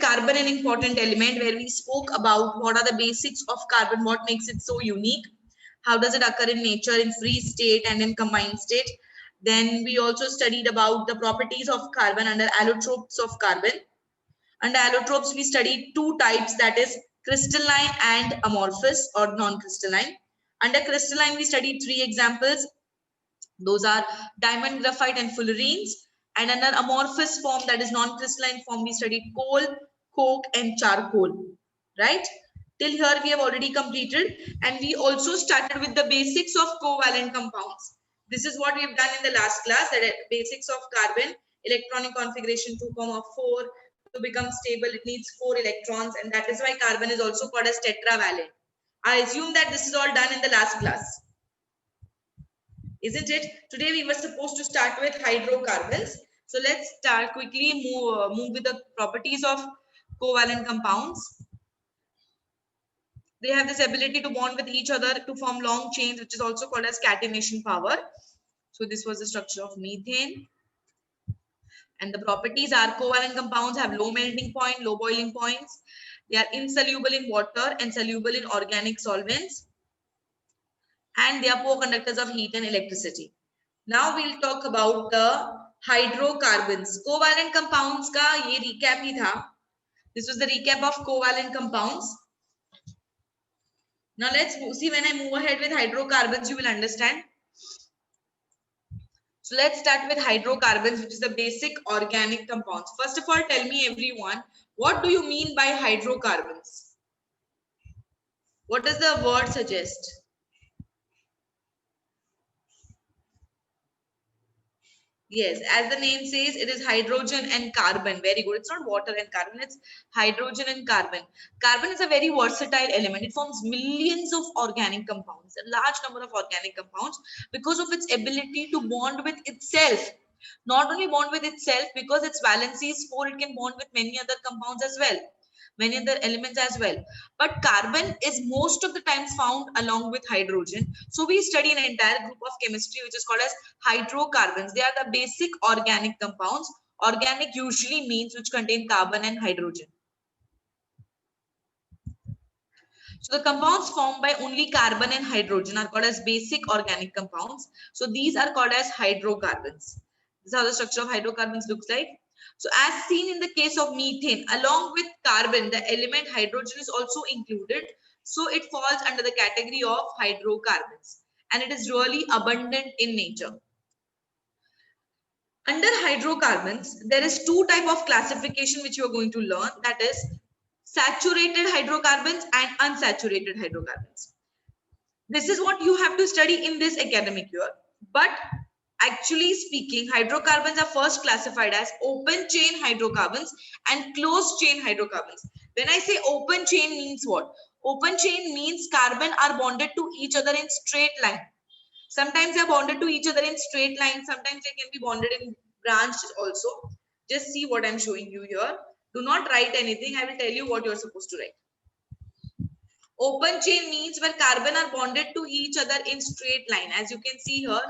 carbon an important element, where we spoke about what are the basics of carbon, what makes it so unique, how does it occur in nature in free state and in combined state. Then we also studied about the properties of carbon under allotropes of carbon. Under allotropes, we studied two types, that is crystalline and amorphous or non-crystalline. Under crystalline, we studied three examples. Those are diamond, graphite, and fullerenes. And under amorphous form, that is non-crystalline form, we studied coal, coke, and charcoal. Right? Till here, we have already completed. And we also started with the basics of covalent compounds. This is what we have done in the last class, that basics of carbon, electronic configuration 2,4. To become stable, it needs 4 electrons, and that is why carbon is also called as tetravalent. I assume that this is all done in the last class, isn't it? Today we were supposed to start with hydrocarbons. So let's start quickly, move with the properties of covalent compounds. They have this ability to bond with each other to form long chains, which is also called as catenation power. So this was the structure of methane. And the properties are covalent compounds have low melting point, low boiling points. They are insoluble in water and soluble in organic solvents. And they are poor conductors of heat and electricity. Now we'll talk about the hydrocarbons. Covalent compounds का ये recap ही था. This was the recap of covalent compounds. Now let's see, when I move ahead with hydrocarbons, you will understand. So let's start with hydrocarbons, which is the basic organic compounds. First of all, tell me everyone, what do you mean by hydrocarbons? What does the word suggest? Yes, as the name says, it is hydrogen and carbon. Very good. It's not water and carbon, it's hydrogen and carbon. Carbon is a very versatile element. It forms millions of organic compounds, a large number of organic compounds, because of its ability to bond with itself. Not only bond with itself, because its valency is 4, it can bond with many other compounds as well, many other elements as well. But carbon is most of the times found along with hydrogen. So we study an entire group of chemistry which is called as hydrocarbons. They are the basic organic compounds. Organic usually means which contain carbon and hydrogen. So the compounds formed by only carbon and hydrogen are called as basic organic compounds. So these are called as hydrocarbons. This is how the structure of hydrocarbons looks like. So as seen in the case of methane, along with carbon, the element hydrogen is also included. So it falls under the category of hydrocarbons, and it is really abundant in nature. Under hydrocarbons, there is two types of classification which you are going to learn, that is saturated hydrocarbons and unsaturated hydrocarbons. This is what you have to study in this academic year. But actually speaking, hydrocarbons are first classified as open chain hydrocarbons and closed chain hydrocarbons. When I say open chain means what? Open chain means carbon are bonded to each other in straight line. Sometimes they are bonded to each other in straight line. Sometimes they can be bonded in branched also. Just see what I'm showing you here. Do not write anything. I will tell you what you're supposed to write. Open chain means where carbon are bonded to each other in straight line. As you can see here,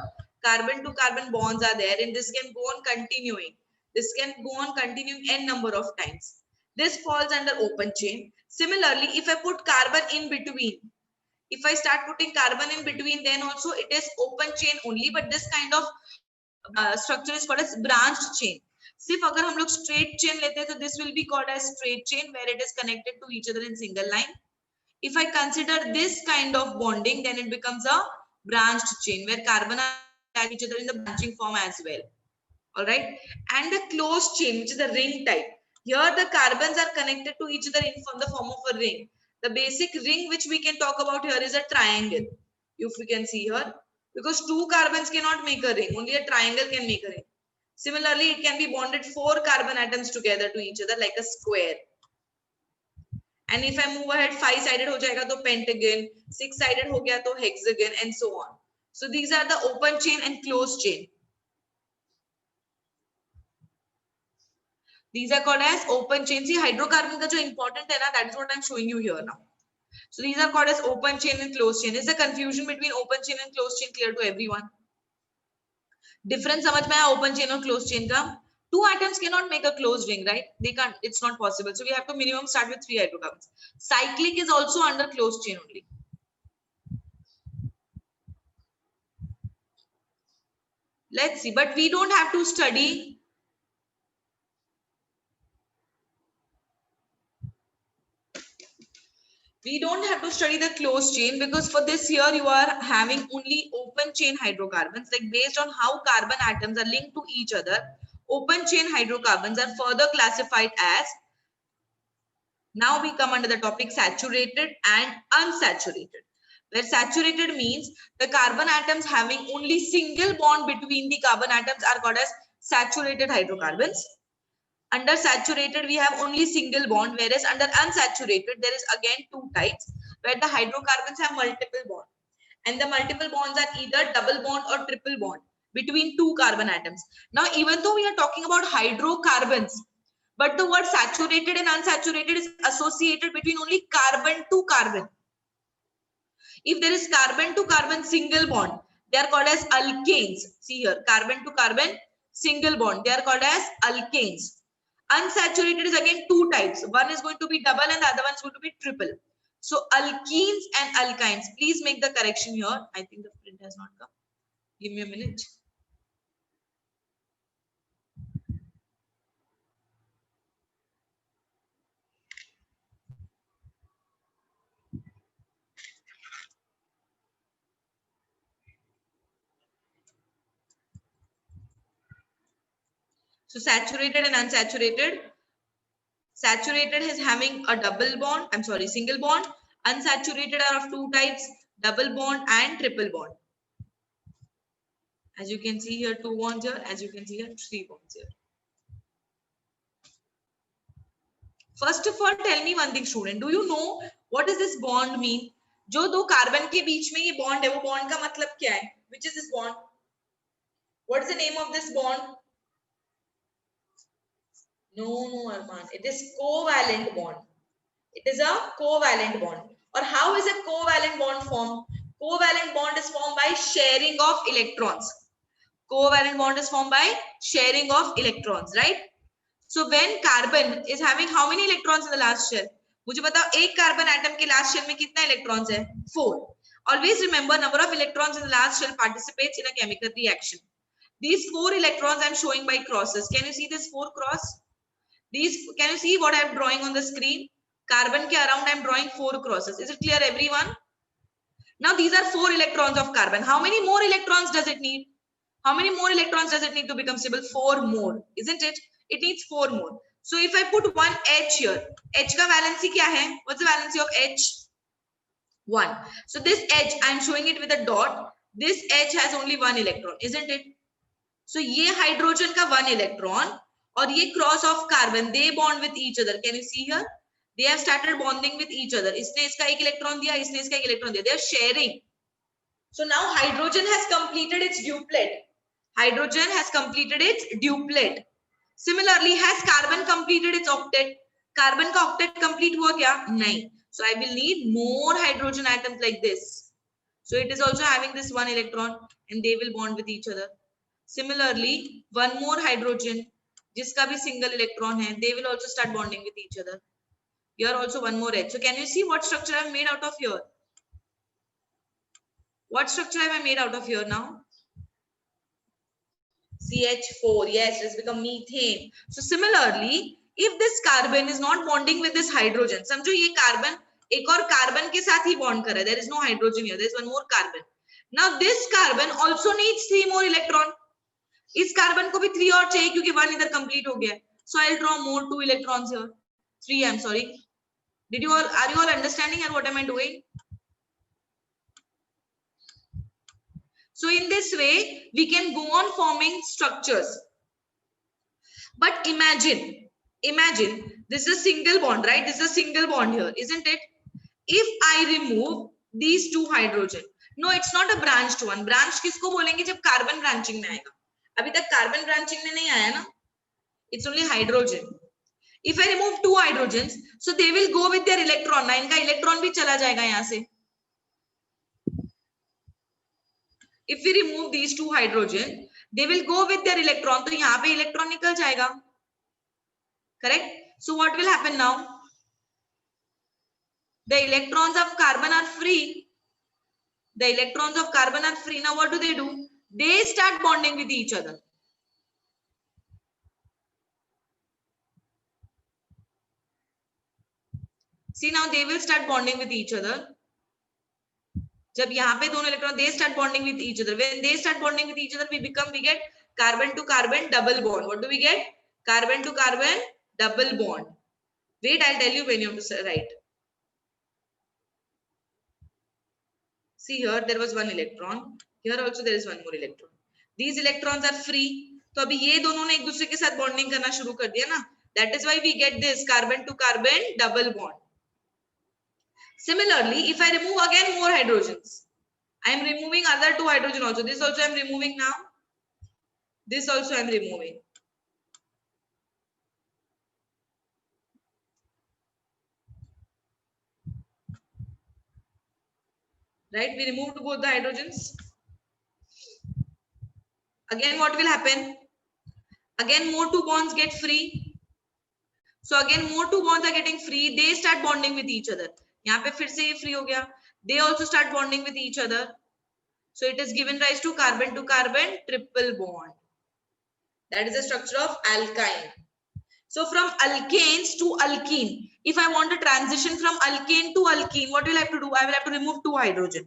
carbon to carbon bonds are there, and this can go on continuing. This can go on continuing n number of times. This falls under open chain. Similarly, if I put carbon in between, if I start putting carbon in between, then also it is open chain only, but this kind of structure is called as branched chain. If agar hum log straight chain lete hain, so this will be called as straight chain, where it is connected to each other in single line. If I consider this kind of bonding, then it becomes a branched chain, where carbon are attached to each other in the branching form as well. All right. And the closed chain, which is the ring type. Here the carbons are connected to each other in the form of a ring. The basic ring which we can talk about here is a triangle. If we can see here, because two carbons cannot make a ring, only a triangle can make a ring. Similarly, it can be bonded 4 carbon atoms together to each other like a square. And if I move ahead, 5-sided ho jayega to pentagon, 6-sided ho gaya to hexagon, and so on. So these are the open chain and closed chain. These are called as open chain. See, hydrocarbon ka jo important hai na, that is what I'm showing you here now. So these are called as open chain and closed chain. Is the confusion between open chain and closed chain clear to everyone? Difference समझ में आया open chain और closed chain का? Two atoms cannot make a closed ring, right? They can't, it's not possible. So we have to minimum start with 3 hydrocarbons. Cyclic is also under closed chain only. Let's see, but we don't have to study. We don't have to study the closed chain, because for this year you are having only open chain hydrocarbons, like based on how carbon atoms are linked to each other. Open chain hydrocarbons are further classified as, now we come under the topic saturated and unsaturated. Where saturated means the carbon atoms having only single bond between the carbon atoms are called as saturated hydrocarbons. Under saturated, we have only single bond, whereas under unsaturated, there is again two types, where the hydrocarbons have multiple bonds. And the multiple bonds are either double bond or triple bond between two carbon atoms. Now, even though we are talking about hydrocarbons, but the word saturated and unsaturated is associated between only carbon to carbon. If there is carbon to carbon single bond, they are called as alkanes. See here, carbon to carbon single bond, they are called as alkanes. Unsaturated is again two types. One is going to be double and the other one is going to be triple. So alkenes and alkynes. Please make the correction here. I think the print has not come. Give me a minute. So saturated and unsaturated. Saturated is having a double bond. I'm sorry, single bond. Unsaturated are of two types, double bond and triple bond. As you can see here, 2 bonds here. As you can see here, 3 bonds here. First of all, tell me one thing, student. Do you know what does this bond mean? जो दो carbon के बीच में ये bond है, वो bond का मतलब क्या है? Which is this bond? What is the name of this bond? No, Arman. It is covalent bond. It is a covalent bond. Or how is a covalent bond formed? Covalent bond is formed by sharing of electrons. Covalent bond is formed by sharing of electrons, right? So when carbon is having how many electrons in the last shell? मुझे बताओ एक carbon atom के last shell में कितना electrons है? 4. Always remember, number of electrons in the last shell participates in a chemical reaction. These 4 electrons I am showing by crosses. Can you see this 4 cross? These, can you see what I am drawing on the screen? Carbon के around I am drawing 4 crosses. Is it clear, everyone? Now these are 4 electrons of carbon. How many more electrons does it need? How many more electrons does it need to become stable? 4 more, isn't it? It needs 4 more. So if I put one H here, H का valency क्या है? What's the valency of H? 1. So this H, I am showing it with a dot. This H has only 1 electron, isn't it? So ये hydrogen का 1 electron और ये cross of carbon, they bond with each other. Can you see here? They have started bonding with each other. इसने इसका एक electron दिया, इसने इसका एक electron दिया. They are sharing. So now hydrogen has completed its duplet. Hydrogen has completed its duplet. Similarly, has carbon completed its octet? Carbon का octet complete हुआ क्या? नहीं. So I will need more hydrogen atoms like this. So it is also having this 1 electron and they will bond with each other. Similarly, one more hydrogen, जिसका भी single electron है, they will also start bonding with each other. Here also one more H. So can you see what structure I have made out of here? What structure have I made out of here now? CH4, yes, it's become methane. So similarly, if this carbon is not bonding with this hydrogen, समझो ये carbon एक और carbon के साथ ही bond कर रहा है. There is no hydrogen here. There is one more carbon. Now this carbon also needs 3 more electron. इस carbon को भी 3 और चाहिए क्योंकि 1 इधर complete हो गया. So I'll draw more 2 electrons here. 3, I'm sorry. Are you all understanding and what am I doing? So in this way, we can go on forming structures. But imagine, this is a single bond, right? This is a single bond here, isn't it? If I remove these 2 hydrogen, no, it's not a branched one. Branch किसको बोलेंगे जब carbon branching में आएगा? अभी तक carbon branching में नहीं आया ना? It's only hydrogen. If I remove 2 hydrogens, so they will go with their electron. ना इनका electron भी चला जाएगा यहाँ से. If we remove these 2 hydrogen, they will go with their electron, तो यहाँ पे electron निकल जाएगा, correct? So what will happen now? The electrons of carbon are free. The electrons of carbon are free. Now what do? They start bonding with each other. See, now they will start bonding with each other. जब यहाँ पे दोनों electron, they start bonding with each other. When they start bonding with each other, we get carbon to carbon double bond. What do we get? Carbon to carbon double bond. Wait, I'll tell you when you have to write. See here, there was one electron. Here also there is one more electron. These electrons are free. तो अभी ये दोनों ने एक दूसरे के साथ bonding करना शुरू कर दिया ना. That is why we get this carbon to carbon double bond. Similarly, if I remove again more hydrogens, I am removing other two hydrogen also. This also I am removing now. This also I am removing. Right? We removed both the hydrogens. Again, what will happen? Again, more two bonds get free. So again, more two bonds are getting free. They start bonding with each other. यहाँ पे फिर से ये free हो गया. They also start bonding with each other. So it is given rise to carbon triple bond. That is the structure of alkyne. So from alkanes to alkene, if I want to transition from alkane to alkene, what will I have to do? I will have to remove two hydrogen.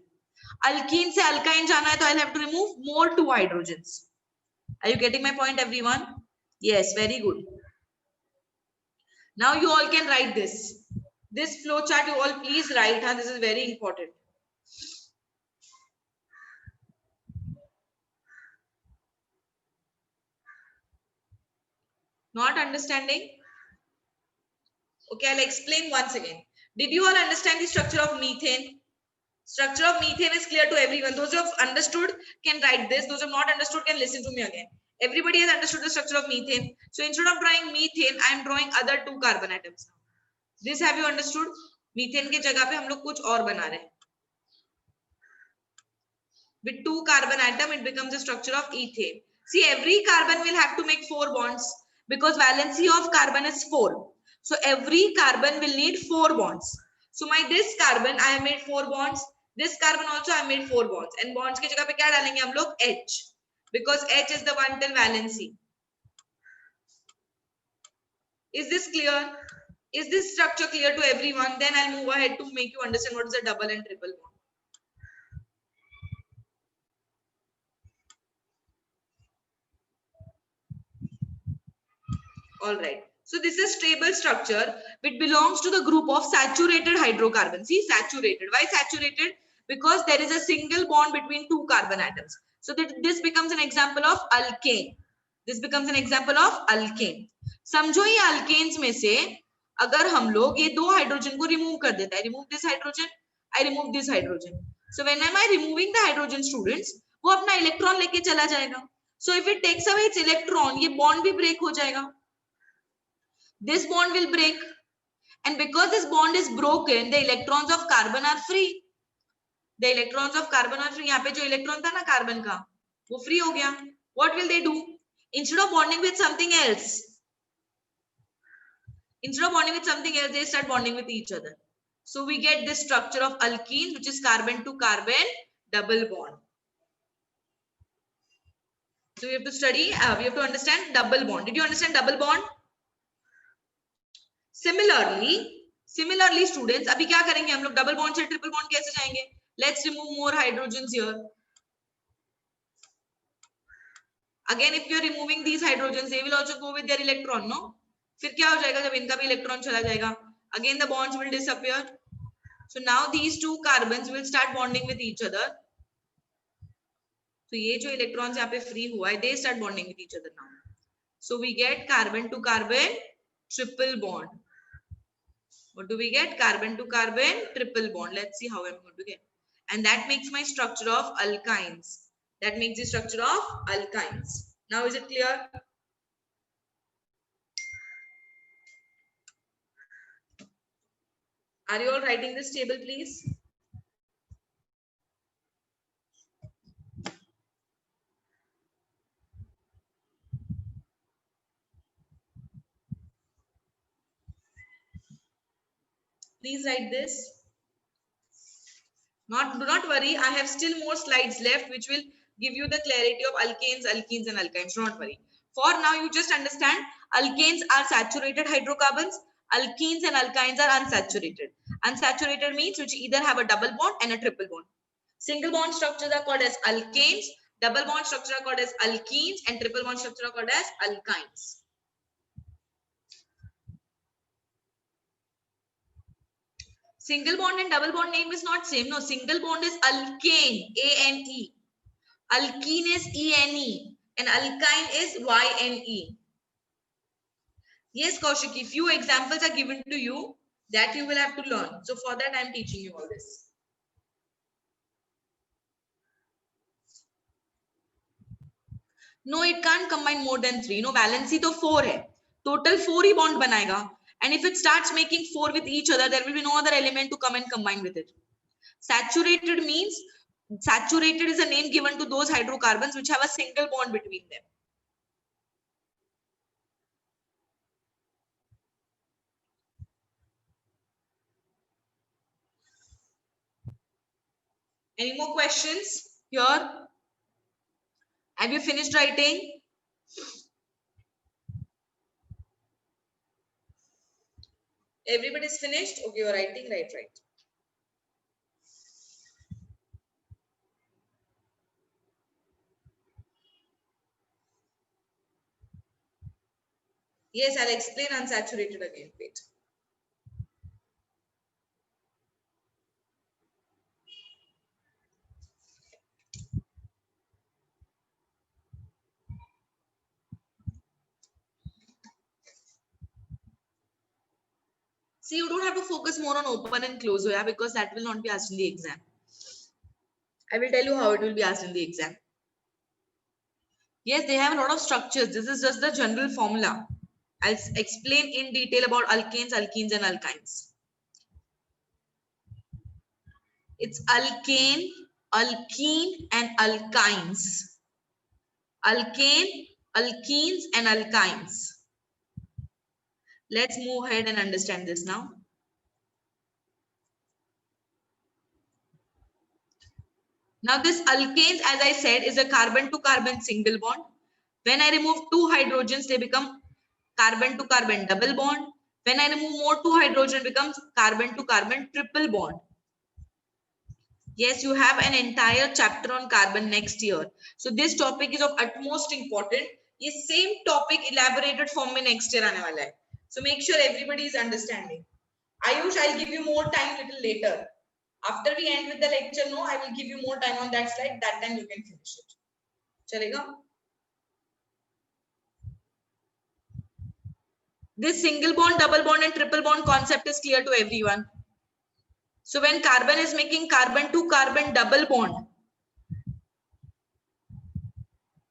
Alkene से alkyne जाना है, तो I will have to remove more two hydrogens. Are you getting my point, everyone? Yes, very good. Now you all can write this. This flow chart you all please write. This is very important. Not understanding? Okay, I'll explain once again. Did you all understand the structure of methane? Structure of methane is clear to everyone. Those who have understood can write this. Those who have not understood can listen to me again. Everybody has understood the structure of methane. So instead of drawing methane, I am drawing other two carbon atoms. This have you understood? Methane के जगह पे हम लोग कुछ और बना रहे हैं. With two carbon atom, it becomes the structure of ethane. See, every carbon will have to make 4 bonds because valency of carbon is 4. So every carbon will need 4 bonds. So this carbon, I have made 4 bonds. This carbon also I have made 4 bonds. And bonds के जगह पे क्या डालेंगे हम लोग? H. Because H is the one till valency. Is this clear? Is this structure clear to everyone? Then I'll move ahead to make you understand what is a double and triple bond. All right. So this is stable structure which belongs to the group of saturated hydrocarbons. See, saturated. Why saturated? Because there is a single bond between two carbon atoms. So this becomes an example of alkane. This becomes an example of alkane. समझो ये alkanes में से अगर हम लोग ये दो hydrogen को रिमूव कर देते हैं, remove this hydrogen, I remove this hydrogen. So when am I removing the hydrogen, students? वो अपना इलेक्ट्रॉन लेके चला जाएगा. So if it takes away its electron, ये bond भी break हो जाएगा. This bond will break, and because this bond is broken, the electrons of carbon are free. The electrons of carbon are free. यहाँ पे जो electron था ना carbon का, वो free हो गया. What will they do? Instead of bonding with something else, they start bonding with each other. So we get this structure of alkene, which is carbon to carbon double bond. So we have to study, we have to understand double bond. Did you understand double bond? Similarly students, अभी क्या करेंगे हम लोग? Double bond से triple bond कैसे जाएंगे? Let's remove more hydrogens here. Again, if you are removing these hydrogens, they will also go with their electron, no? फिर क्या हो जाएगा जब इनका भी इलेक्ट्रॉन चला जाएगा? Again, the bonds will disappear. So now these two carbons will start bonding with each other. So ये जो इलेक्ट्रॉन्स यहाँ पे फ्री हुआ है, they start bonding with each other now. So we get carbon to carbon triple bond. What do we get? Carbon to carbon triple bond. Let's see how I'm going to get. And that makes my structure of alkynes. That makes the structure of alkynes. Now is it clear? Are you all writing this table, please? Please write this. Do not worry, I have still more slides left which will give you the clarity of alkanes, alkenes and alkynes. Do not worry. For now, you just understand alkanes are saturated hydrocarbons, alkenes and alkynes are unsaturated. Unsaturated means which either have a double bond and a triple bond. Single bond structures are called as alkanes, double bond structures are called as alkenes, and triple bond structures are called as alkynes. Single bond and double bond name is not same. No, single bond is alkane, A-N-E. Alkene is E-N-E. And alkyne is Y-N-E. Yes, Kaushiki, few examples are given to you that you will have to learn. So for that, I am teaching you all this. No, it can't combine more than 3. No, valency to 4 hai. Total 4 he bond बनाएगा. And if it starts making 4 with each other, there will be no other element to come and combine with it. Saturated means, saturated is a name given to those hydrocarbons which have a single bond between them. Any more questions here? Have you finished writing? Everybody's finished? Okay, you're writing, right. Yes, I'll explain unsaturated again. Wait. See, you don't have to focus more on open and close, yeah, because that will not be asked in the exam. I will tell you how it will be asked in the exam. Yes, they have a lot of structures. This is just the general formula. I'll explain in detail about alkanes, alkenes, and alkynes. It's alkane, alkene, and alkynes. Alkane, alkenes, and alkynes. Let's move ahead and understand this now. Now this alkanes, as I said, is a carbon to carbon single bond. When I remove 2 hydrogens, they become carbon to carbon double bond. When I remove more 2 hydrogen, becomes carbon to carbon triple bond. Yes, you have an entire chapter on carbon next year. So this topic is of utmost importance. This same topic elaborated form mein next year aane wala hai. So make sure everybody is understanding. Ayush, I'll give you more time little later. After we end with the lecture, no, I will give you more time on that slide. That time you can finish it. Chalega? This single bond, double bond, and triple bond concept is clear to everyone. So when carbon is making carbon to carbon double bond,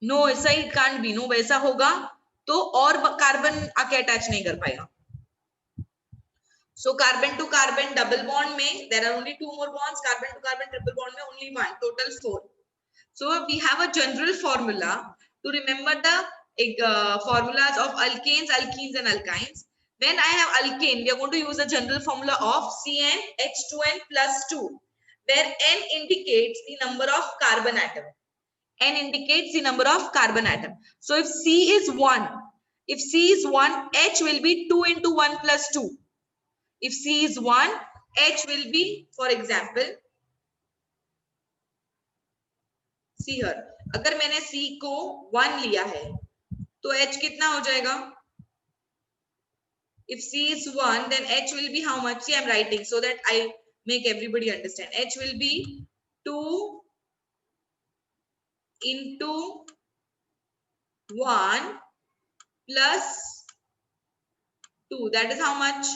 no, ऐसा it can't be. No, वैसा होगा तो और carbon आके attach नहीं कर पाएगा. So carbon to carbon double bond में there are only 2 more bonds. Carbon to carbon triple bond में only 1. Total 4. So we have a general formula to remember the formulas of alkanes, alkenes, and alkynes. When I have alkane, we are going to use the general formula of CnH2n plus 2, where N indicates the number of carbon atom. N indicates the number of carbon atom. So if C is 1, H will be 2 into 1 plus 2. If C is 1, H will be, for example, see here, अगर मैंने C को 1 लिया है, तो H कितना हो जाएगा? If C is 1, then H will be how much? See, I'm writing so that I make everybody understand. H will be 2 into 1 plus 2. That is how much?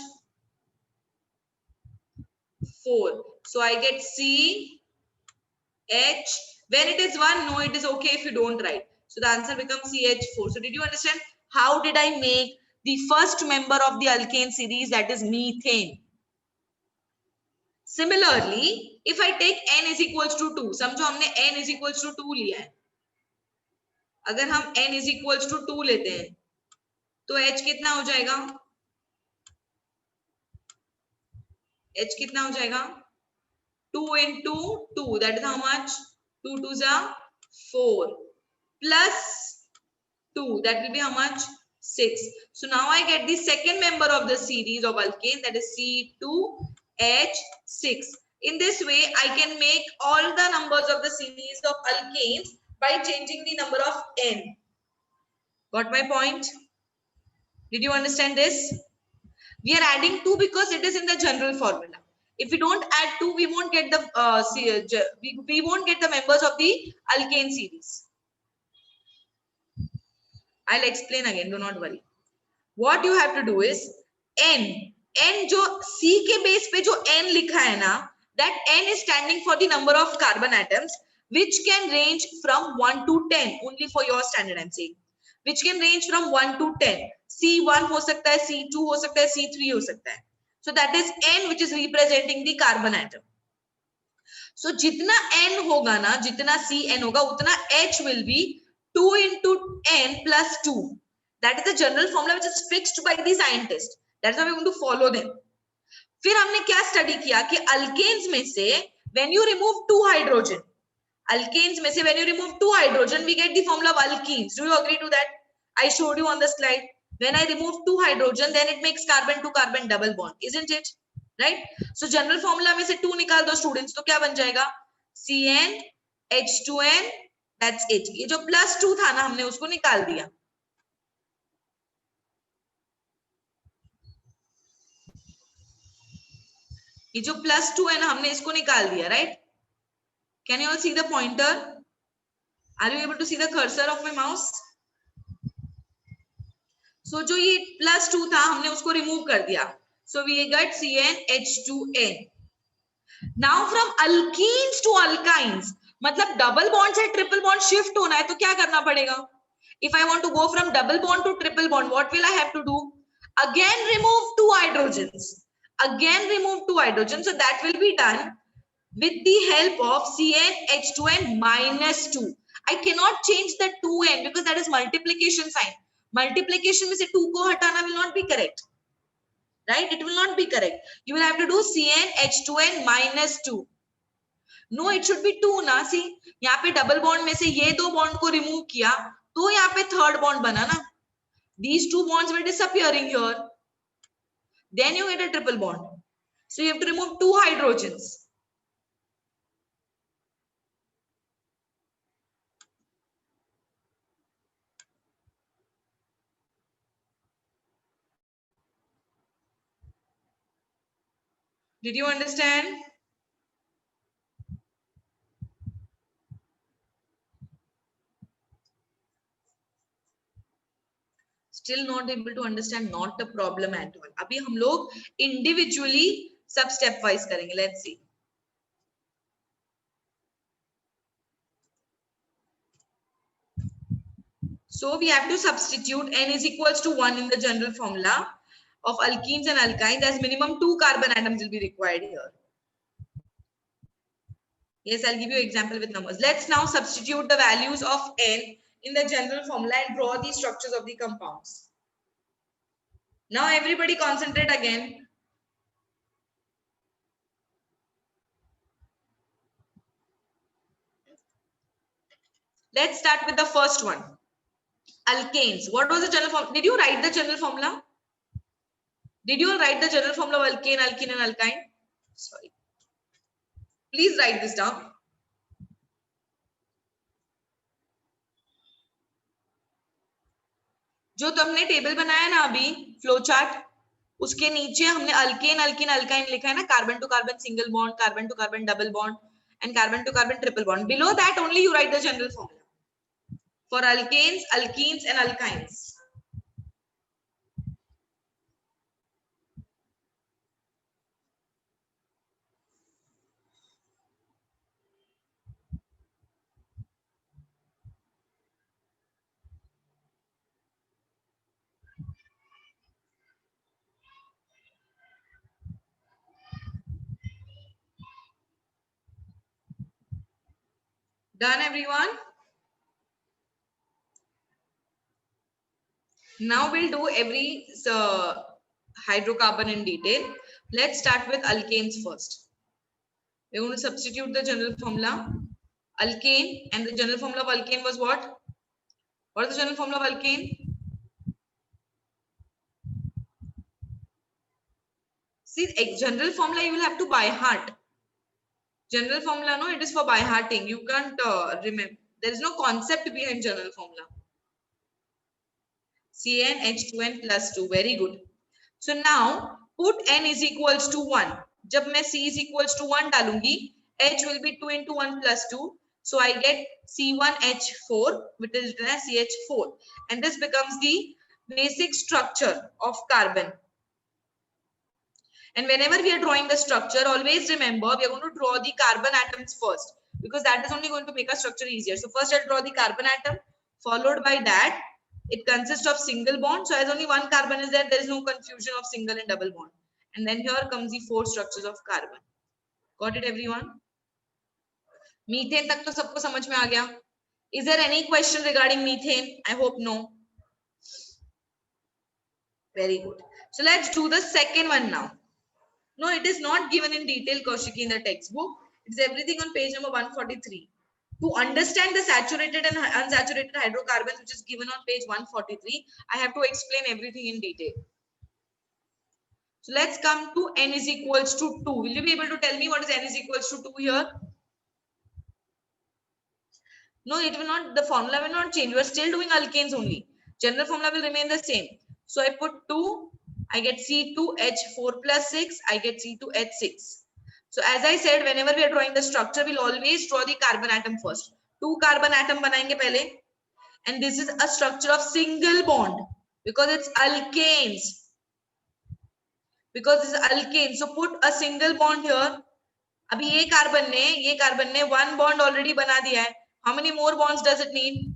4. So I get C, H. When it is 1, no, it is okay if you don't write. So the answer becomes CH4. So did you understand how did I make the first member of the alkane series, that is methane? Similarly, if I take N is equals to 2, समझो हमने N is equals to 2 लिया है. अगर हम N is equals to 2 लेते हैं, तो H कितना हो जाएगा? H कितना हो जाएगा 2 into 2, that is how much 2 2s are 4 plus 2, that will be how much 6. So now I get the second member of the series of alkane, that is C2H6. In this way I can make all the numbers of the series of alkanes by changing the number of n. Got my point? Did you understand this? We are adding 2 because it is in the general formula. If we don't add 2, we won't get the we won't get the members of the alkane series. I'll explain again, do not worry. What you have to do is n जो c के base पे जो n लिखा है ना, that n is standing for the number of carbon atoms which can range from 1 to 10. Only for your standard I'm saying, which can range from 1 to 10. C1 हो सकता है, C2 हो सकता है, C3 हो सकता है. So that is n which is representing the carbon atom. So जितना n होगा ना, जितना Cn होगा उतना H will be 2 into n plus 2. That is the general formula which is fixed by the scientist. That's why we're going to follow them. फिर हमने क्या study किया कि अल्केन्स में से when you remove 2 hydrogen, alkanes में से when you remove 2 hydrogen we get the formula of alkenes. Do you agree to that? I showed you on the slide. When I remove 2 hydrogen then it makes carbon to carbon double bond, isn't it? Right? So general formula में से 2 निकाल दो students, तो क्या बन जाएगा Cn H2n, that's it. ये जो plus 2 था ना हमने उसको निकाल दिया. ये जो +2 है ना हमने इसको निकाल दिया, right? Can you all see the pointer? Are you able to see the cursor of my mouse? So जो ये +2 था हमने उसको remove कर दिया. So we got CnH2n. Now from alkenes to alkynes, मतलब double bond से triple bond shift होना है तो क्या करना पड़ेगा? If I want to go from double bond to triple bond, what will I have to do? Again remove 2 hydrogens. Again remove 2 hydrogens. So that will be done with the help of CnH2n minus 2. I cannot change the 2n because that is multiplication sign. Multiplication में से 2 को हटाना will not be correct. Right? It will not be correct. You will have to do CnH2n minus 2. No, it should be 2 ना. See, यहाँ पे double bond में से ये 2 bond को remove किया, तो यहाँ पे third bond बना ना. These 2 bonds were disappearing here. Then you get a triple bond. So you have to remove 2 hydrogens. Did you understand? Still not able to understand, not a problem at all. अभी हम लोग individually सब step wise करेंगे. Let's see. So we have to substitute n is equals to 1 in the general formula of alkenes and alkynes, as minimum 2 carbon atoms will be required here. Yes, I'll give you an example with numbers. Let's now substitute the values of n in the general formula and draw the structures of the compounds. Now everybody concentrate again. Let's start with the first one. Alkanes. What was the general formula? Did you write the general formula? Did you write the general formula of alkane, alkene and alkyne? Sorry. Please write this down. जो तुमने table बनाया ना अभी flow chart, उसके नीचे हमने alkane alkene alkyne लिखा है ना, carbon to carbon single bond, carbon to carbon double bond and carbon to carbon triple bond. Below that only you write the general formula for alkanes, alkenes and alkynes. Done everyone? Now we'll do every hydrocarbon in detail. Let's start with alkanes first. We're going to substitute the general formula. Alkane, and the general formula of alkane was what? What is the general formula of alkane? See, general formula you will have to by heart. General formula, no, it is for by hearting. You can't remember. There is no concept behind general formula. CnH2n plus 2. Very good. So now put n is equals to 1. जब मैं c is equals to 1 डालूंगी, h will be 2 into 1 plus 2. So I get C1H4, which is written as CH4. And this becomes the basic structure of carbon. And whenever we are drawing the structure, always remember we are going to draw the carbon atoms first, because that is only going to make our structure easier. So first I'll draw the carbon atom, followed by that it consists of single bond. So as only one carbon is there, there is no confusion of single and double bond. And then here comes the 4 structures of carbon. Got it, everyone? Methane tak to sabko samajh mein aa gaya. Is there any question regarding methane? I hope no. Very good. So let's do the second one now. No, it is not given in detail, Kaushiki, in the textbook. It's everything on page number 143. To understand the saturated and unsaturated hydrocarbons, which is given on page 143, I have to explain everything in detail. So let's come to n is equals to 2. Will you be able to tell me what is n is equals to 2 here? No, it will not, the formula will not change. You are still doing alkanes only. General formula will remain the same. So I put 2, I get C2H4 plus 6, I get C2H6. So as I said, whenever we are drawing the structure, we'll always draw the carbon atom first. 2 carbon atom banayenge pehle. And this is a structure of single bond because it's alkanes. Because it's alkane. So put a single bond here. Abhi ye carbon ne one bond already bana diya hai. How many more bonds does it need?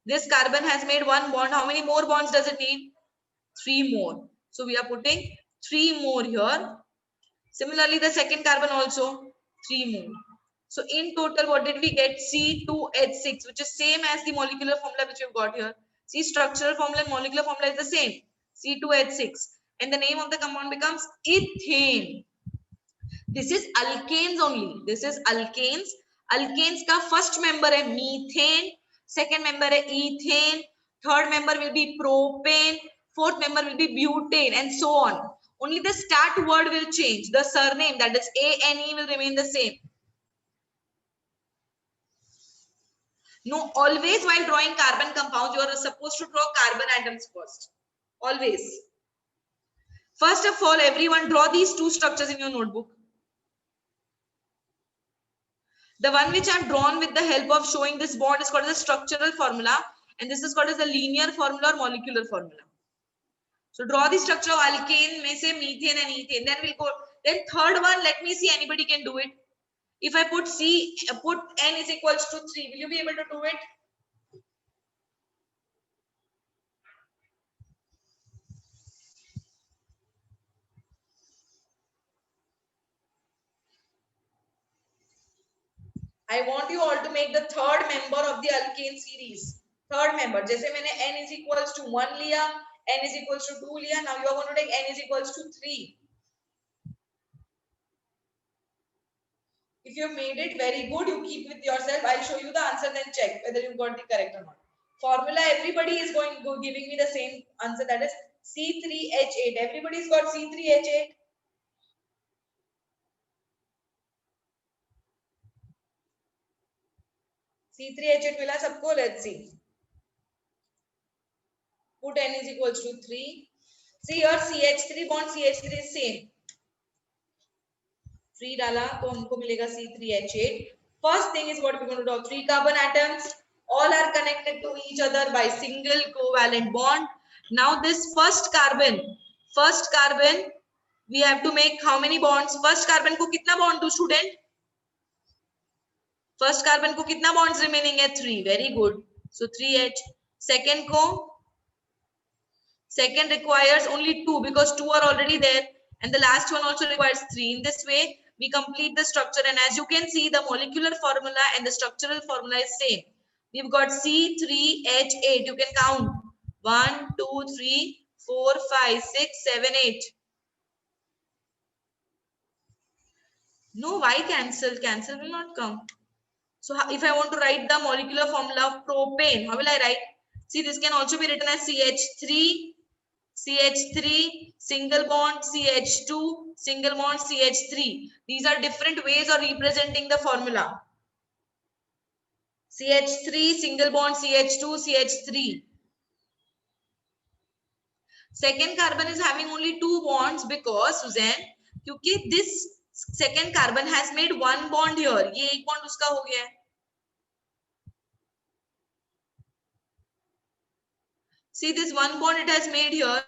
This carbon has made one bond. How many more bonds does it need? 3 more. So we are putting 3 more here. Similarly, the second carbon also 3 more. So in total, what did we get? C2H6, which is same as the molecular formula which we've got here. See, structural formula and molecular formula is the same. C2H6. And the name of the compound becomes ethane. This is alkanes only. This is alkanes. Alkanes का first member है methane, second member है ethane, third member will be propane, fourth member will be butane, and so on. Only the start word will change. The surname, that is ANE, will remain the same. No, always while drawing carbon compounds, you are supposed to draw carbon atoms first. Always. First of all, everyone draw these 2 structures in your notebook. The one which I have drawn with the help of showing this bond is called as the structural formula, and this is called as the linear formula or molecular formula. So draw the structure of alkane, may say methane and ethane. Then we'll go. Then third one, let me see anybody can do it. If I put n is equals to 3, will you be able to do it? I want you all to make the third member of the alkane series. Third member. जैसे मैंने n is equals to 1 लिया, n is equals to 2 लिया. Now you are going to take n is equals to 3. If you have made it very good, you keep with yourself. I'll show you the answer, then check whether you got the correct or not. Formula, everybody is giving me the same answer, that is C3H8. Everybody's got C3H8. C3H8 mila sabko. Let's see. Put n is equals to 3. See here, CH3 bond CH3 is same. 3 डाला तो हमको मिलेगा C3H8. First thing is what we're going to do. 3 carbon atoms, all are connected to each other by single covalent bond. Now this first carbon, we have to make how many bonds? First carbon को कितना bond do, student? First carbon को कितना bonds remaining है? 3. Very good. So 3H. Second requires only 2 because 2 are already there, and the last one also requires 3. In this way, we complete the structure, and as you can see, the molecular formula and the structural formula is same. We've got C3H8. You can count 1, 2, 3, 4, 5, 6, 7, 8. No, why cancel? Cancel will not come. So if I want to write the molecular formula of propane, how will I write? See, this can also be written as CH3, CH3, single bond, CH2, single bond, CH3. These are different ways of representing the formula. CH3, single bond, CH2, CH3. Second carbon is having only 2 bonds because, Suzanne, क्योंकि this second carbon has made 1 bond here. ये एक bond उसका हो गया है. See, this 1 bond it has made here,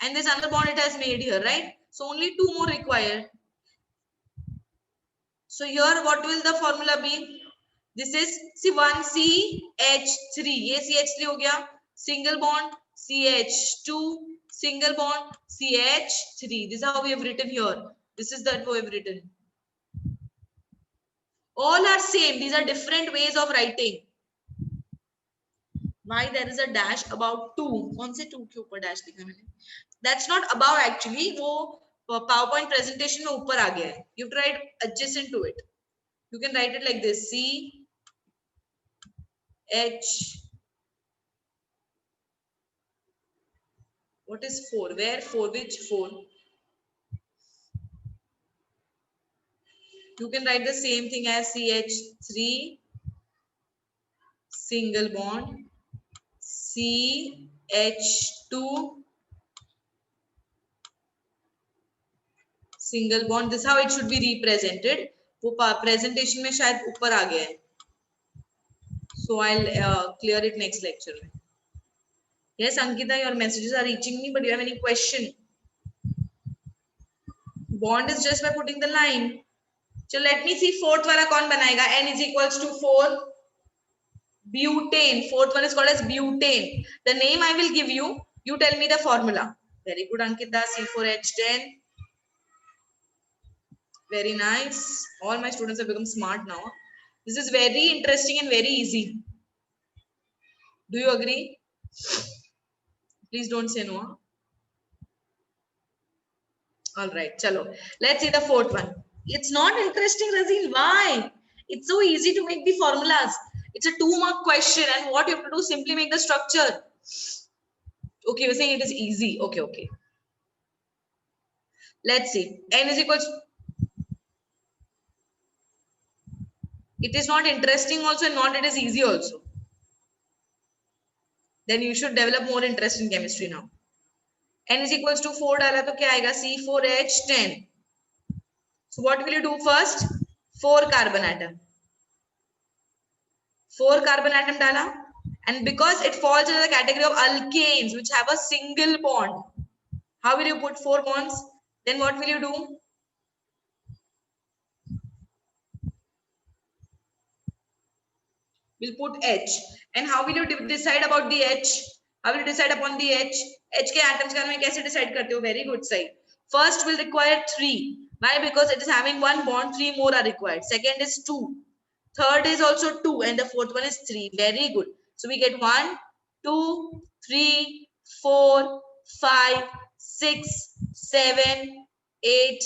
and this another bond it has made here, right? So only 2 more required. So here what will the formula be? This is C1CH3. ये CH3 हो गया. Single bond CH2, single bond CH3. This is how we have written here. This is that we have written. All are same. These are different ways of writing. Why there is a dash about 2? कौन से 2 के ऊपर dash लिखा मैंने? That's not above actually. वो PowerPoint presentation में ऊपर आ गया है. You have to write adjacent to it. You can write it like this: C H. What is 4? Where 4? Which 4? You can write the same thing as CH3, single bond, CH2, single bond. This is how it should be represented. वो presentation में शायद ऊपर आ गया है. So I'll clear it next lecture. Yes, Ankita, your messages are reaching me, but do you have any question? Bond is just by putting the line. So let me see fourth वाला कौन बनाएगा? N is equals to 4. Butane. Fourth one is called as butane. The name I will give you. You tell me the formula. Very good, Ankita. C4H10. Very nice. All my students have become smart now. This is very interesting and very easy. Do you agree? Please don't say no. All right, chalo. Let's see the fourth one. It's not interesting, Razeel. Why? It's so easy to make the formulas. It's a 2-mark question, and what you have to do, simply make the structure. Okay, you're saying it is easy. Okay, okay. Let's see. N is equals. It is not interesting also, and not it is easy also. Then you should develop more interest in chemistry now. N is equals to 4 डाला तो क्या आएगा? C4H10. So what will you do first? 4 carbon atom. 4 carbon atom डाला, and because it falls into the category of alkanes which have a single bond, how will you put 4 bonds? Then what will you do? We'll put H. And how will you decide about the H? How will you decide upon the H? H के atoms का में कैसे decide करते हो? Very good side. First will require 3. Why? Because it is having 1 bond, 3 more are required. Second is 2. Third is also 2, and the fourth one is 3. Very good. So we get 1, 2, 3, 4, 5, 6, 7, 8,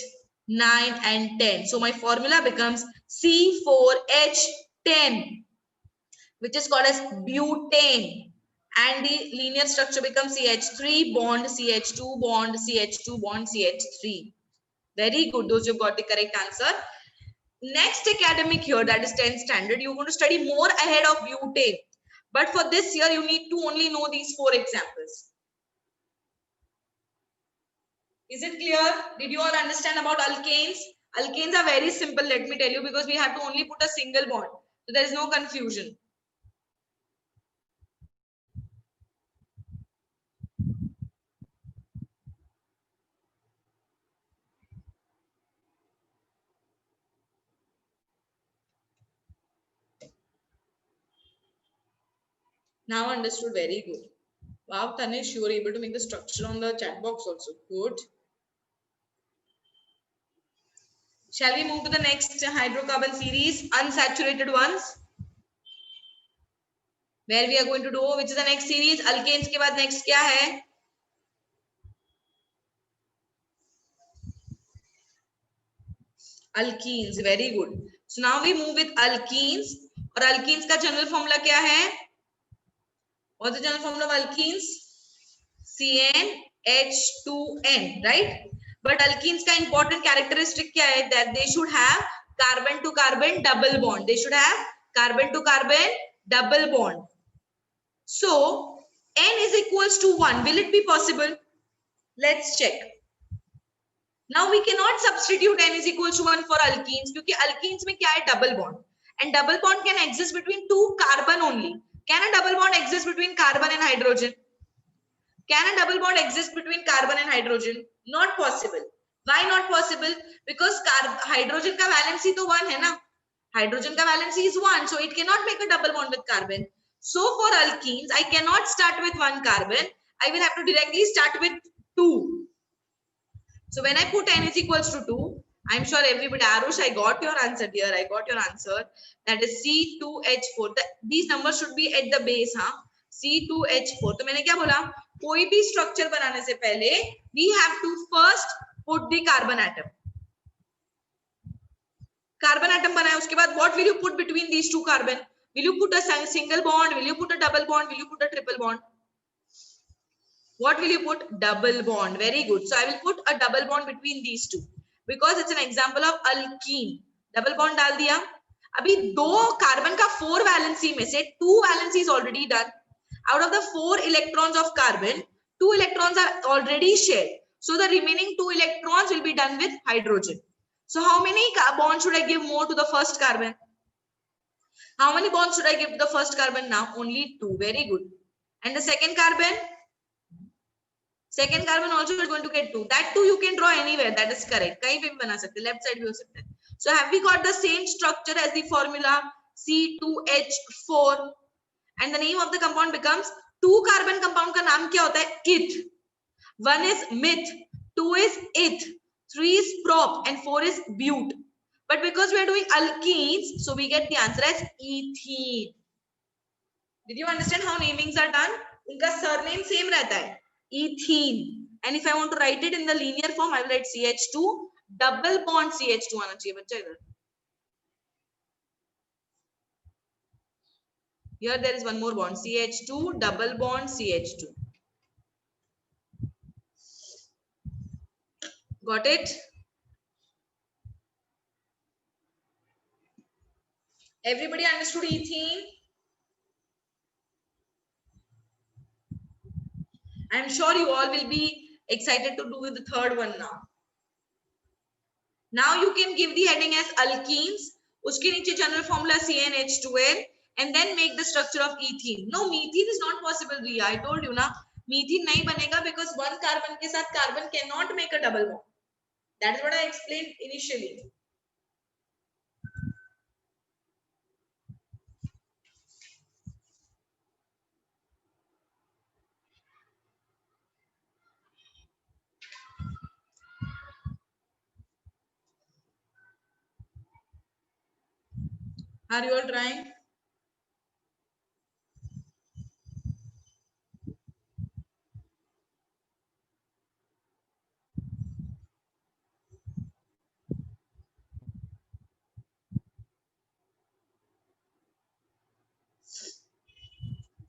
9, and 10. So my formula becomes C4H10, which is called as butane. And the linear structure becomes CH3 bond, CH2 bond, CH2 bond, CH3. Very good. Those who got the correct answer. Next academic year, that is 10th standard, you're going to study more ahead of butane. But for this year, you need to only know these 4 examples. Is it clear? Did you all understand about alkanes? Alkanes are very simple, let me tell you, because we have to only put a single bond. So there is no confusion. Now understood. Very good. Wow, Tanish, you were able to make the structure on the chat box also. Good. Shall we move to the next hydrocarbon series, unsaturated ones? Where we are going to do, which is the next series? Alkanes के बाद next क्या है? Alkenes, very good. So now we move with alkenes. और alkenes का general formula क्या है? What's the general formula of alkenes? CnH2n, right? But alkenes का important characteristic क्या है? That they should have carbon to carbon double bond. They should have carbon to carbon double bond. So n is equals to 1. Will it be possible? Let's check. Now we cannot substitute n is equals to 1 for alkenes क्योंकि alkenes में क्या है? Double bond. And double bond can exist between two carbon only. Can a double bond exist between carbon and hydrogen? Can a double bond exist between carbon and hydrogen? Not possible. Why not possible? Because hydrogen का valency तो 1 है ना? Hydrogen का valency is 1, so it cannot make a double bond with carbon. So for alkenes, I cannot start with 1 carbon. I will have to directly start with 2. So when I put n is equals to 2, I'm sure everybody, Arush, I got your answer dear. I got your answer. That is C2H4. These numbers should be at the base, huh? C2H4. तो मैंने क्या बोला? कोई भी structure बनाने से पहले we have to first put the carbon atom. Carbon atom बनाया उसके बाद what will you put between these two carbon? Will you put a single bond? Will you put a double bond? Will you put a triple bond? What will you put? Double bond. Very good. So I will put a double bond between these two because it's an example of alkene. Double bond डाल दिया. अभी दो carbon का 4 valency में से 2 valency is already done. Out of the 4 electrons of carbon, 2 electrons are already shared. So the remaining 2 electrons will be done with hydrogen. So how many bonds should I give more to the first carbon? How many bonds should I give to the first carbon now? Only 2. Very good. And the second carbon? Second carbon also is going to get 2. That 2 you can draw anywhere. That is correct. कहीं पे भी बना सकते. Left side भी हो सकता है. So have we got the same structure as the formula C2H4? And the name of the compound becomes 2 carbon compound का नाम क्या होता है? Eth. 1 is meth, 2 is eth, 3 is prop, and 4 is but. But because we are doing alkenes, so we get the answer as ethene. Did you understand how namings are done? उनका surname same रहता है. Ethene. And if I want to write it in the linear form, I will write CH2 double bond CH2 आना चाहिए बच्चा इधर. Here there is one more bond CH2 double bond CH2. Got it? Everybody understood ethene? I'm sure you all will be excited to do the third one now. Now you can give the heading as alkenes. उसके नीचे general formula CnH2n and then make the structure of ethene. No, methane is not possible, Riya. I told you ना, methane नहीं बनेगा because one carbon के साथ carbon cannot make a double bond. That is what I explained initially. Are you all trying?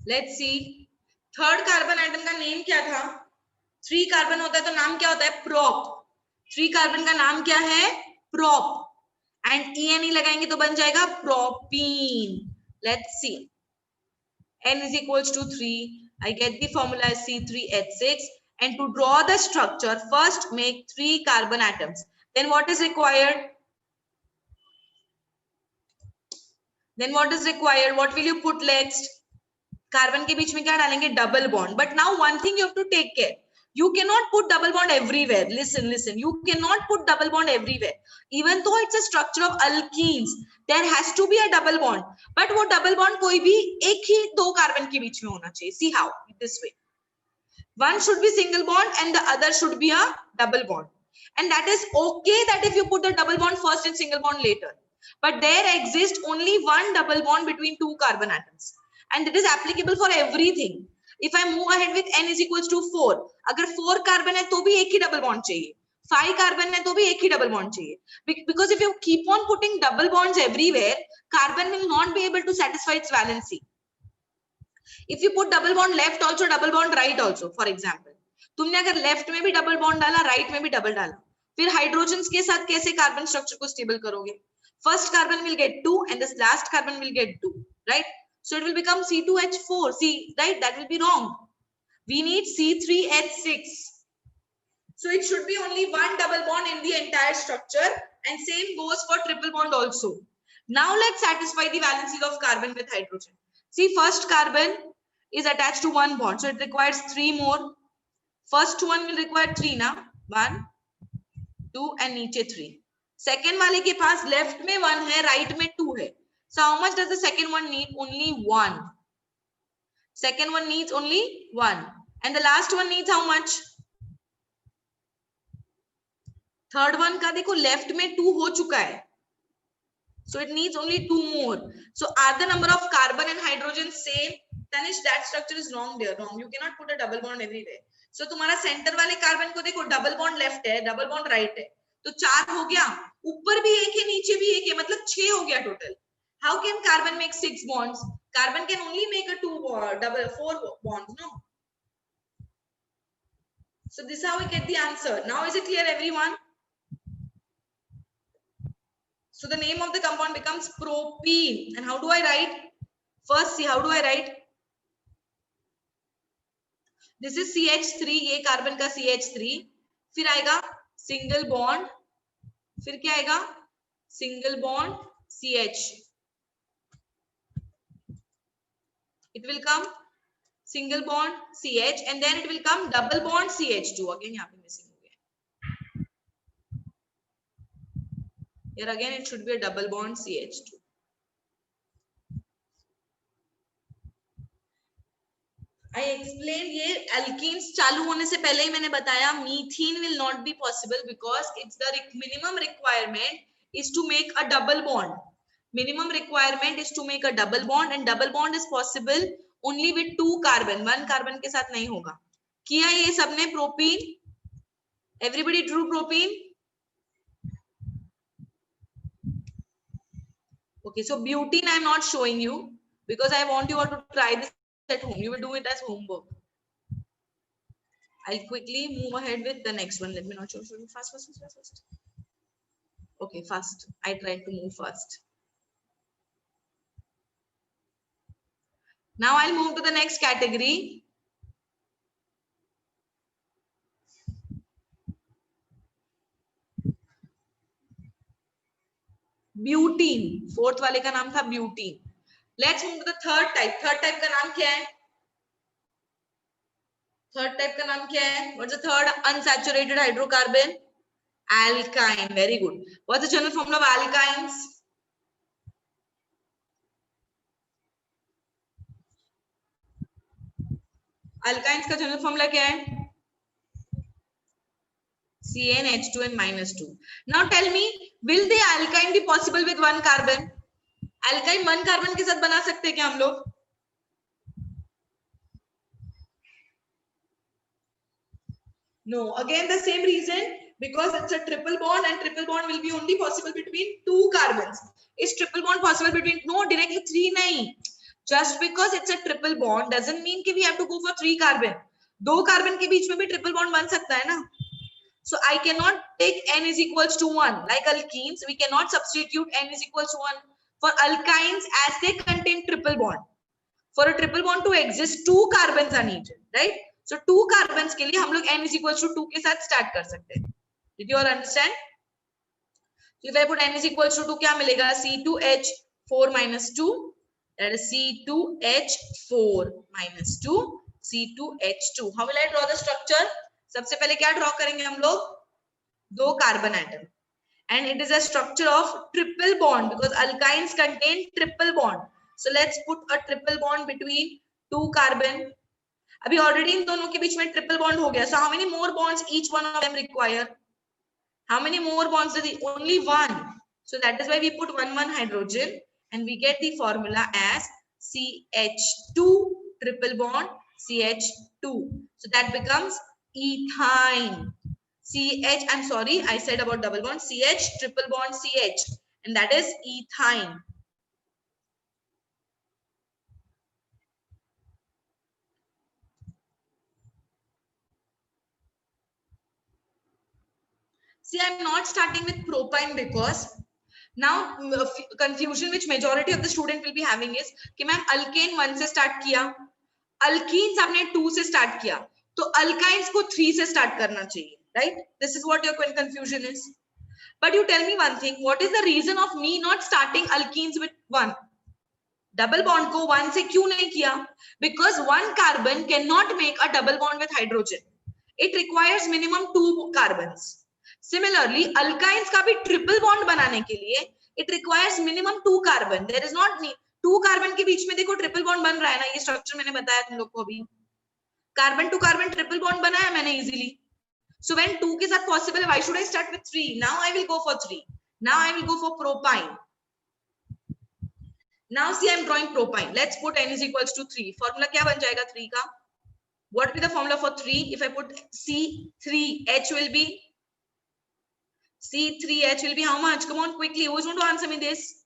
Let's see. Third carbon atom का name क्या था? 3 carbon होता है तो नाम क्या होता है? प्रोप. 3 कार्बन का नाम क्या है? प्रोप. एंड ENE लगाएंगे तो बन जाएगा propene. Let's see. N is equals to 3. I get the formula as C3H6. And to draw the structure, first make 3 carbon atoms. Then what is required? Then what is required? What will you put next? कार्बन के बीच में क्या डालेंगे? Double bond. But now one thing you have to take care. You cannot put double bond everywhere. Listen. You cannot put double bond everywhere. Even though it's a structure of alkenes, there has to be a double bond. But वो double bond कोई भी एक ही 2 carbon के बीच में होना चाहिए. See how? This way. One should be single bond and the other should be a double bond. And that is okay that if you put the double bond first and single bond later. But there exists only one double bond between 2 carbon atoms. And it is applicable for everything. If I move ahead with n is equals to 4, अगर 4 carbon है तो भी एक ही double bond चाहिए. 5 carbon है तो भी एक ही डबल बॉन्ड चाहिए, because if you keep on putting double bonds everywhere, carbon will not be able to satisfy its valency. If you put double bond left also, double bond right also, for example, तुमने अगर left में भी double bond डाला, right में भी double डाला, फिर hydrogen के साथ कैसे कार्बन स्ट्रक्चर को स्टेबल करोगे? First carbon will get 2 and this last carbon will get 2, right? So it will become C2H4, right? That will be wrong. We need C3H6. So it should be only one double bond in the entire structure, and same goes for triple bond also. Now let's satisfy the valencies of carbon with hydrogen. See, first carbon is attached to one bond, so it requires 3 more. First one will require 3 now. 1, 2 and नीचे 3. Second वाले के पास left में 1 है, right में 2 है. So how much does the second one need? Only 1. Second one needs only 1. And the last one needs how much? Third one का देखो left में 2 हो चुका है. So it needs only 2 more. So are the number of carbon and hydrogen same? Tanish, that structure is wrong there. Wrong. You cannot put a double bond everywhere. So तुम्हारा centre वाले carbon को देखो, double bond left है, double bond right है, तो 4 हो गया, ऊपर भी एक है, नीचे भी एक है, मतलब 6 हो गया total. How can carbon make 6 bonds? Carbon can only make a 4 bonds, no? So this is how we get the answer. Now is it clear, everyone? So the name of the compound becomes propene. And how do I write? First, see, how do I write? This is CH3, ये carbon का CH3, फिर आएगा single bond, फिर क्या आएगा? Single bond CH. It will come single bond CH and then it will come double bond CH2. Again यहाँ पे missing हो गया. Here again it should be a double bond CH2. I explained ये alkenes चालू होने से पहले ही मैंने बताया methane will not be possible because it's the minimum requirement is to make a double bond. Minimum requirement is to make a double bond and double bond is possible only with 2 carbon. 1 carbon के साथ नहीं होगा. किया ये सबने propene. Everybody drew propene. Okay, so butene I am not showing you because I want you all to try this at home. You will do it as homework. I'll quickly move ahead with the next one. Let me not show you fast. Okay, fast. I tried to move fast. Now I'll move to the next category. Butene. Fourth वाले का नाम था butene. Let's move to the third type. Third type का नाम क्या है? Third type का नाम क्या है? What's the third unsaturated hydrocarbon? Alkyne. Very good. What's the general formula of alkynes? Alkynes का general formula क्या है? CnH2 and -2. Now tell me, will the alkyne be possible with 1 carbon? Alkyne 1 carbon के साथ बना सकते हैं क्या हम लोग? No. Again the same reason, because it's a triple bond and triple bond will be only possible between 2 carbons. Is triple bond possible between? No, directly 3 nahi. Just because it's a triple bond doesn't mean कि we have to go for 3 carbon. 2 carbon के बीच में भी triple bond बन सकता है ना? So I cannot take n is equals to 1. Like alkenes, we cannot substitute n is equals to 1 for alkynes as they contain triple bond. For a triple bond to exist, 2 carbons are needed, right? So 2 carbons के लिए हम लोग n is equals to 2 के साथ start कर सकते हैं. Did you all understand? So if I put n is equals to 2, क्या मिलेगा? C2H4 minus 2. That is C2H4 minus 2. C2H2. How will I draw the structure? सबसे पहले क्या ड्रॉ करेंगे हम लोग? 2 carbon atom. And it is a structure of triple bond because alkynes contain triple bond. So let's put a triple bond between 2 carbon. अभी already इन दोनों के बीच में triple bond हो गया. So how many more bonds each one of them require? How many more bonds does it? Only 1. So that is why we put 1 hydrogen and we get the formula as CH2 triple bond CH2. So that becomes ethyne. CH, I'm sorry, I said about double bond, CH, triple bond CH, and that is ethyne. See, I'm not starting with propine because now confusion which majority of the student will be having is कि ma'am alkane 1 से start किया, alkenes आपने 2 से start किया, तो alkynes को 3 से start करना चाहिए, right? This is what your confusion is. But you tell me one thing, what is the reason of me not starting alkenes with 1? Double bond को 1 से क्यों नहीं किया? Because one carbon cannot make a double bond with hydrogen. It requires minimum 2 carbons. Similarly, alkynes का भी triple bond बनाने के लिए it requires minimum 2 carbon. There is not need 2 carbon के बीच में देखो triple bond बन रहा है ना, ये structure मैंने बताया तुम लोग को अभी. Carbon to carbon triple bond बनाया मैंने easily. So when 2 के साथ possible, why should I start with 3? Now I will go for 3. Now I will go for propine. Now see, I am drawing propine. Let's put n is equals to 3. Formula क्या बन जाएगा 3 का? What will be the formula for 3? If I put C3H will be C3H will be how much? Come on quickly. Who's going to answer me this?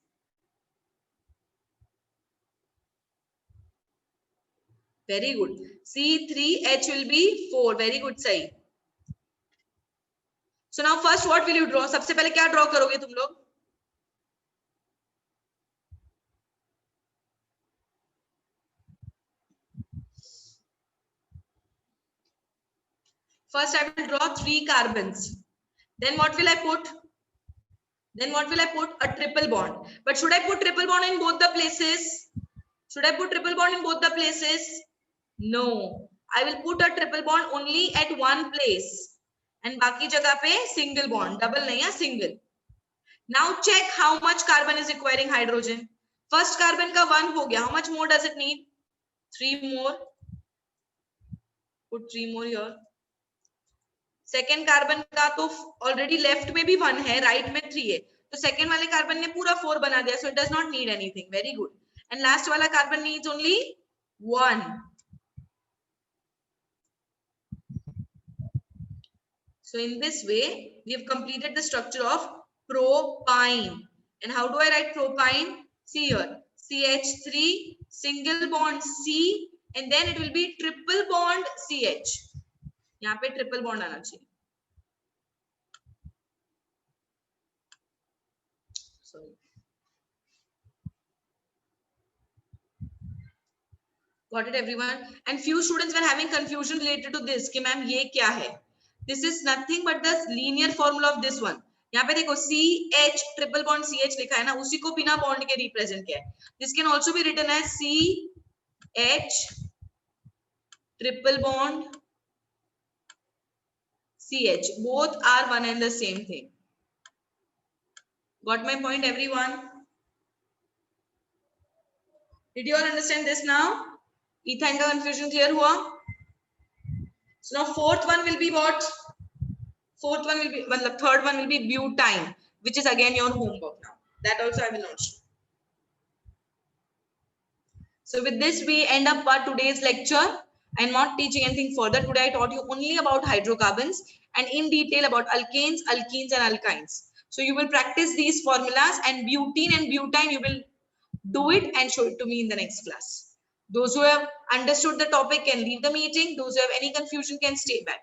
Very good. C3H will be 4. Very good, Sai. So now first what will you draw? सबसे पहले क्या draw करोगे तुम लोग? First I will draw 3 carbons. Then what will I put? Then what will I put? A triple bond. But should I put triple bond in both the places? Should I put triple bond in both the places? No. I will put a triple bond only at one place. And बाकी जगह पे single bond. Double नहीं है, single. Now check how much carbon is requiring hydrogen. First carbon का 1 हो गया. How much more does it need? 3 more. Put 3 more here. Second carbon का तो ऑलरेडी लेफ्ट में भी 1 है, राइट में 3 है, तो सेकेंड वाले कार्बन ने पूरा 4 बना दिया, so it does not need anything. Very good. And last वाला carbon needs only 1. So in this way we have completed the structure of propine. And how do I write propine? See here, CH3 single bond C, and then it will be triple bond CH. यहाँ पे triple bond आना चाहिए. Sorry. Got it everyone? And few students were having confusion related to this कि ma'am ये क्या है? This is nothing but the linear formula of this one. यहाँ पे देखो CH triple bond CH लिखा है ना, उसी को बिना बॉन्ड के रिप्रेजेंट किया है. This can also be written as CH triple bond CH. Both are one and the same thing. Got my point everyone? Did you all understand this now? Ethane का confusion clear हुआ? So now fourth one will be what? Fourth one will be, मतलब third one will be butane, which is again your homework now. That also I will not show. So with this we end up our today's lecture. I am not teaching anything further. Today I taught you only about hydrocarbons and in detail about alkanes, alkenes and alkynes. So you will practice these formulas, and butene and butane you will do it and show it to me in the next class. Those who have understood the topic can leave the meeting. Those who have any confusion can stay back.